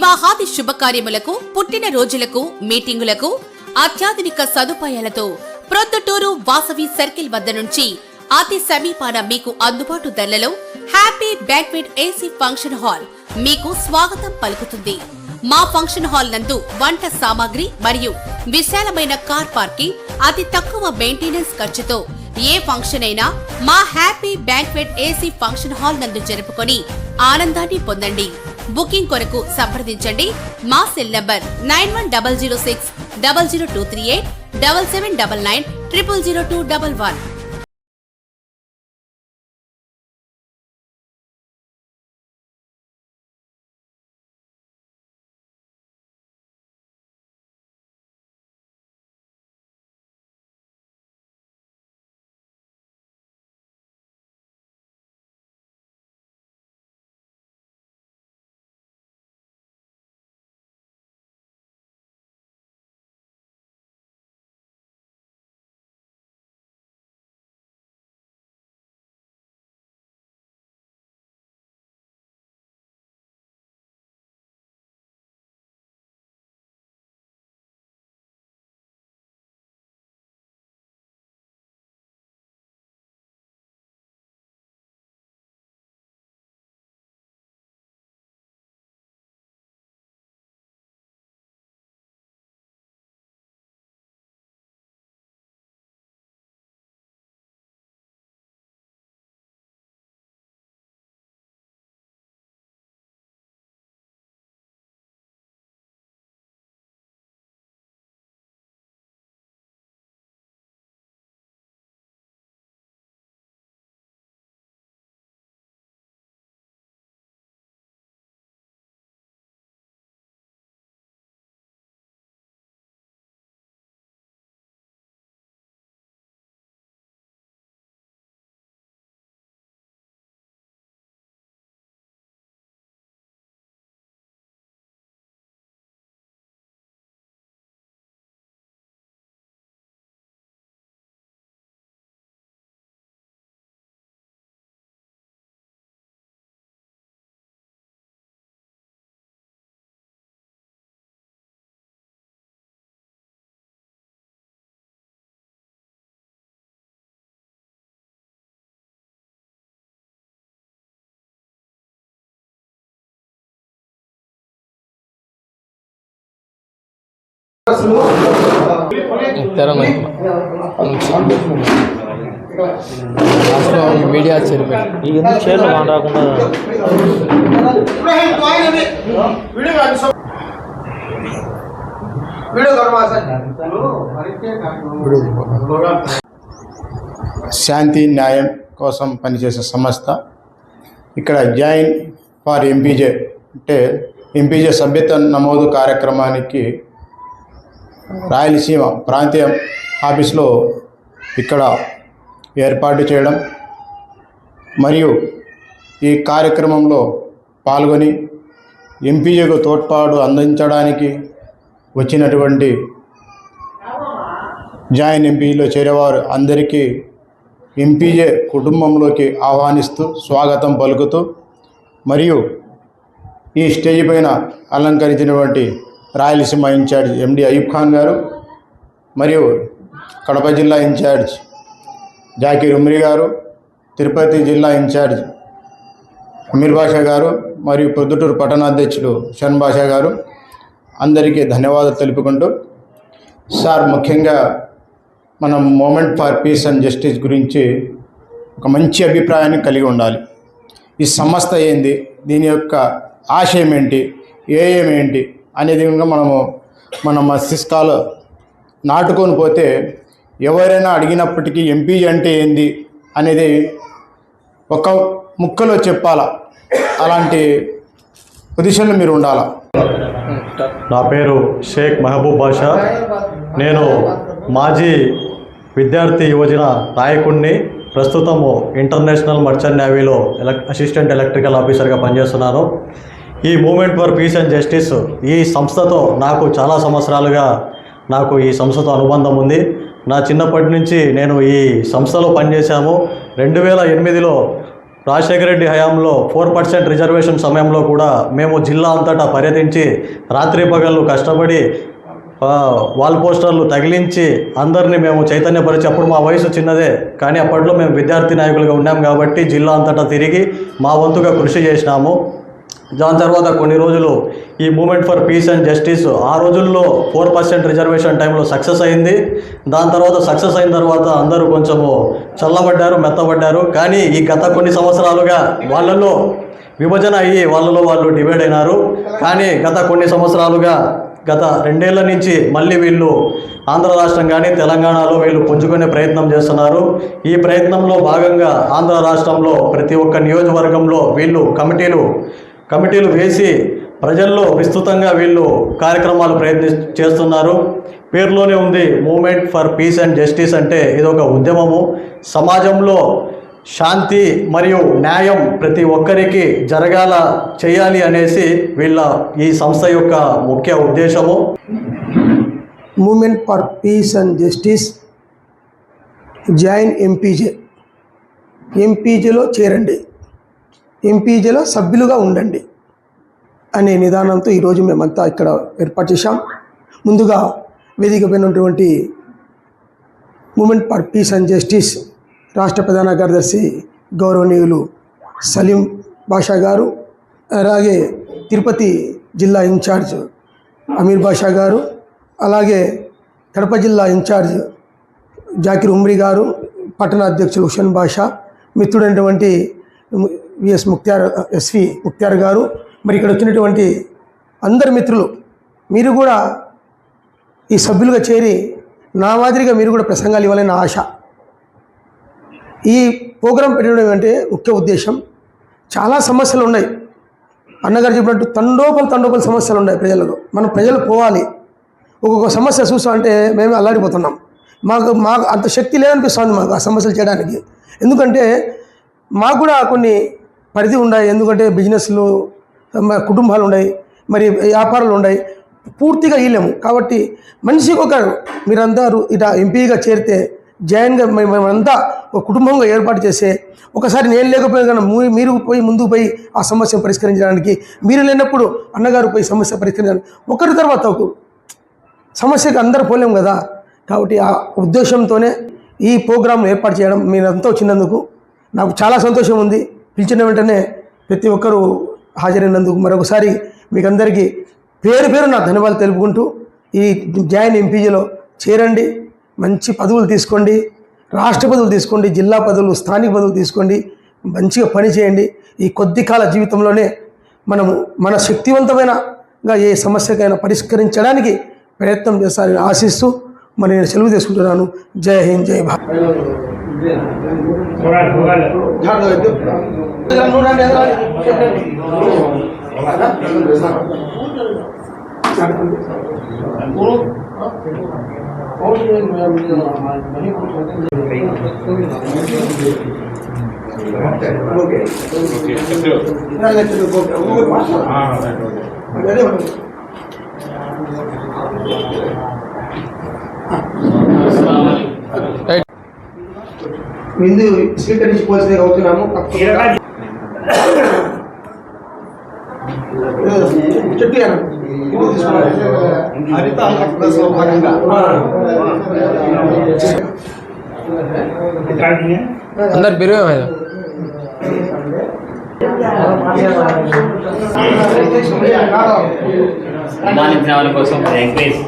వివాహాది శుభకార్యములకు, పుట్టిన రోజులకు, మీటింగులకు అత్యాధునిక సదుపాయాలతో ప్రొద్దుటూరు వాసవి సర్కిల్ వద్ద నుంచి అతి సమీపాన మీకు అందుబాటు ధరలలో happy banquet AC function hall మీకు స్వాగతం పలుకుతుంది. మా ఫంక్షన్ హాల్ నందు వంట సామాగ్రి మరియు విశాలమైన కార్ పార్కింగ్, అతి తక్కువ మెయింటెనెన్స్ ఖర్చుతో ఏ ఫంక్షన్ అయినా మా happy banquet AC function hall నందు జరుపుకొని ఆనందాన్ని పొందండి. బుకింగ్ కొరకు సంప్రదించండి. మా సెల్ నంబర్ 9100600238 7799 000211. మీడియా చైర్మన్ ఎందుకు చైర్లో కాని రాకుండా శాంతి న్యాయం కోసం పనిచేసే సంస్థ. ఇక్కడ జాయిన్ ఫర్ ఎంపీజే అంటే ఎంపీజే సభ్యత్వ నమోదు కార్యక్రమానికి రాయలసీమ ప్రాంతీయ ఆఫీస్లో ఇక్కడ ఏర్పాటు చేయడం మరియు ఈ కార్యక్రమంలో పాల్గొని ఎంపీజేకు తోడ్పాటు అందించడానికి వచ్చినటువంటి జాయిన్ ఎంపీలో చేరేవారు అందరికీ ఎంపీజే కుటుంబంలోకి ఆహ్వానిస్తూ స్వాగతం పలుకుతూ మరియు ఈ స్టేజ్ పైన అలంకరించినటువంటి రాయలసీమ ఇన్ఛార్జ్ ఎండి అయూబ్ ఖాన్ గారు మరియు కడప జిల్లా ఇన్ఛార్జ్ జాకీర్ ఉమ్రీ గారు, తిరుపతి జిల్లా ఇన్ఛార్జ్ అమీర్ బాషా గారు మరియు ప్రొద్దుటూరు పట్టణాధ్యక్షులు షన్ బాషా గారు అందరికీ ధన్యవాదాలు తెలుపుకుంటూ, సార్ ముఖ్యంగా మనం movement for peace and justice గురించి ఒక మంచి అభిప్రాయాన్ని కలిగి ఉండాలి. ఈ సంస్థ ఏంది, దీని యొక్క ఆశయం ఏంటి, ఏంటి అనేది మన మస్తిష్కాలు నాటుకొని పోతే ఎవరైనా అడిగినప్పటికీ ఎంపీ అంటే ఏంది అనేది ఒక ముక్కలో చెప్పాలా. అలాంటి పొజిషన్లో మీరు ఉండాలా. నా పేరు షేక్ మహబూబ్ బాషా. నేను మాజీ విద్యార్థి యువజన నాయకుడిని. ప్రస్తుతము ఇంటర్నేషనల్ మర్చెంట్ నేవీలో అసిస్టెంట్ ఎలక్ట్రికల్ ఆఫీసర్గా పనిచేస్తున్నాను. ఈ movement for peace and justice ఈ సంస్థతో నాకు చాలా సంవత్సరాలుగా ఈ సంస్థతో అనుబంధం ఉంది. నా చిన్నప్పటి నుంచి నేను ఈ సంస్థలో పనిచేశాము. 2008లో రాజశేఖర రెడ్డి హయాంలో 4% రిజర్వేషన్ సమయంలో కూడా మేము జిల్లా అంతటా పర్యటించి రాత్రి పగళ్ళు కష్టపడి వాల్ పోస్టర్లు తగిలించి అందరినీ మేము చైతన్యపరిచి, అప్పుడు మా వయసు చిన్నదే కానీ అప్పట్లో మేము విద్యార్థి నాయకులుగా ఉన్నాం కాబట్టి జిల్లా అంతటా తిరిగి మా వంతుగా కృషి చేసినాము. దాని తర్వాత కొన్ని రోజులు ఈ movement for peace and justice ఆ రోజుల్లో 4% రిజర్వేషన్ టైంలో సక్సెస్ అయింది. దాని తర్వాత సక్సెస్ అయిన తర్వాత అందరూ కొంచెము చల్లబడ్డారు, మెత్తబడ్డారు. కానీ ఈ గత కొన్ని సంవత్సరాలుగా వాళ్ళలో విభజన అయ్యి వాళ్ళు డివైడ్ అయినారు. కానీ గత కొన్ని సంవత్సరాలుగా గత 2 ఏళ్ల నుంచి మళ్ళీ వీళ్ళు ఆంధ్ర రాష్ట్రం కానీ తెలంగాణలో వీళ్ళు పుంజుకునే ప్రయత్నం చేస్తున్నారు. ఈ ప్రయత్నంలో భాగంగా ఆంధ్ర రాష్ట్రంలో ప్రతి ఒక్క నియోజకవర్గంలో వీళ్ళు కమిటీలు వేసి ప్రజల్లో విస్తృతంగా వీళ్ళు కార్యక్రమాలు చేస్తున్నారు. పేరులోనే ఉంది movement for peace and justice అంటే ఇది ఒక ఉద్యమము. సమాజంలో శాంతి మరియు న్యాయం ప్రతి ఒక్కరికి చేయాలి అనేసి వీళ్ళ ఈ సంస్థ యొక్క ముఖ్య ఉద్దేశము. Movement for peace and justice join ఎంపీజేలో చేరండి, ఎంపీజేలో సభ్యులుగా ఉండండి అనే నిదానంతో ఈరోజు మేమంతా ఇక్కడ ఏర్పాటు చేశాం. ముందుగా వేదిక పైన ఉన్నటువంటి movement for peace and justice రాష్ట్ర ప్రధాన కార్యదర్శి గౌరవనీయులు సలీం బాషా గారు, అలాగే తిరుపతి జిల్లా ఇన్ఛార్జ్ అమీర్ బాషా గారు, అలాగే కడప జిల్లా ఇన్ఛార్జ్ జాకిర్ ఉమ్రీ గారు, పట్టణ అధ్యక్షులు హుషన్ బాషా, మిత్రుడైనటువంటి ఎస్వి ముక్త్యార్ గారు, మరి ఇక్కడ వచ్చినటువంటి అందరి మిత్రులు, మీరు కూడా ఈ సభ్యులుగా చేరి నా మాదిరిగా మీరు కూడా ప్రసంగాలు ఇవ్వాలని ఆశ. ఈ ప్రోగ్రాం పెట్టడం అంటే ముఖ్య ఉద్దేశం, చాలా సమస్యలు ఉన్నాయి. అన్నగారు చెప్పినట్టు తండోపల సమస్యలు ఉన్నాయి ప్రజలకు. మనం ప్రజలు పోవాలి. ఒక్కొక్క సమస్య చూసా అంటే మేమే అల్లాడిపోతున్నాం. మాకు అంత శక్తి లేదనిపిస్తుంది మాకు ఆ సమస్యలు చేయడానికి. ఎందుకంటే మాకు కూడా కొన్ని పరిధి ఉన్నాయి. ఎందుకంటే బిజినెస్లు, కుటుంబాలు ఉన్నాయి, మరి వ్యాపారాలు ఉన్నాయి, పూర్తిగా ఇవ్వలేము. కాబట్టి మనిషికి ఒకరు మీరందరూ ఇట్లా ఎంపీగా చేరితే జాయిన్గా మేమంతా ఒక కుటుంబంగా ఏర్పాటు చేస్తే ఒకసారి నేను లేకపోయినా కానీ మీరు పోయి ముందుకు పోయి ఆ సమస్యను పరిష్కరించడానికి, మీరు లేనప్పుడు అన్నగారు పోయి సమస్య పరిష్కరించడానికి, ఒకరి తర్వాత ఒక సమస్యకు అందరూ పోలేము కదా. కాబట్టి ఆ ఉద్దేశంతోనే ఈ ప్రోగ్రాంను ఏర్పాటు చేయడం, మీరంతా వచ్చినందుకు నాకు చాలా సంతోషం ఉంది. పిలిచిన వెంటనే ప్రతి ఒక్కరూ హాజరైనందుకు మరొకసారి మీకు అందరికీ పేరు నా ధన్యవాదాలు తెలుపుకుంటూ, ఈ జాయిన్ ఎంపీజీలో చేరండి, మంచి పదవులు తీసుకోండి, రాష్ట్ర పదవులు తీసుకోండి, జిల్లా పదవులు, స్థానిక పదవులు తీసుకోండి, మంచిగా పని చేయండి. ఈ కొద్ది కాల జీవితంలోనే మనము మన శక్తివంతమైనగా ఏ సమస్యకైనా పరిష్కరించడానికి ప్రయత్నం చేస్తారని ఆశిస్తూ మరి నేను సెలవు తీసుకుంటున్నాను. జై హింద్, జై భారత్. విందు స్వీకరించుకోవాల్సిందిగా అవుతున్నాము. చెట్టు అందరు బిరువే సన్మానించిన వాళ్ళ కోసం ఎంకరేజ్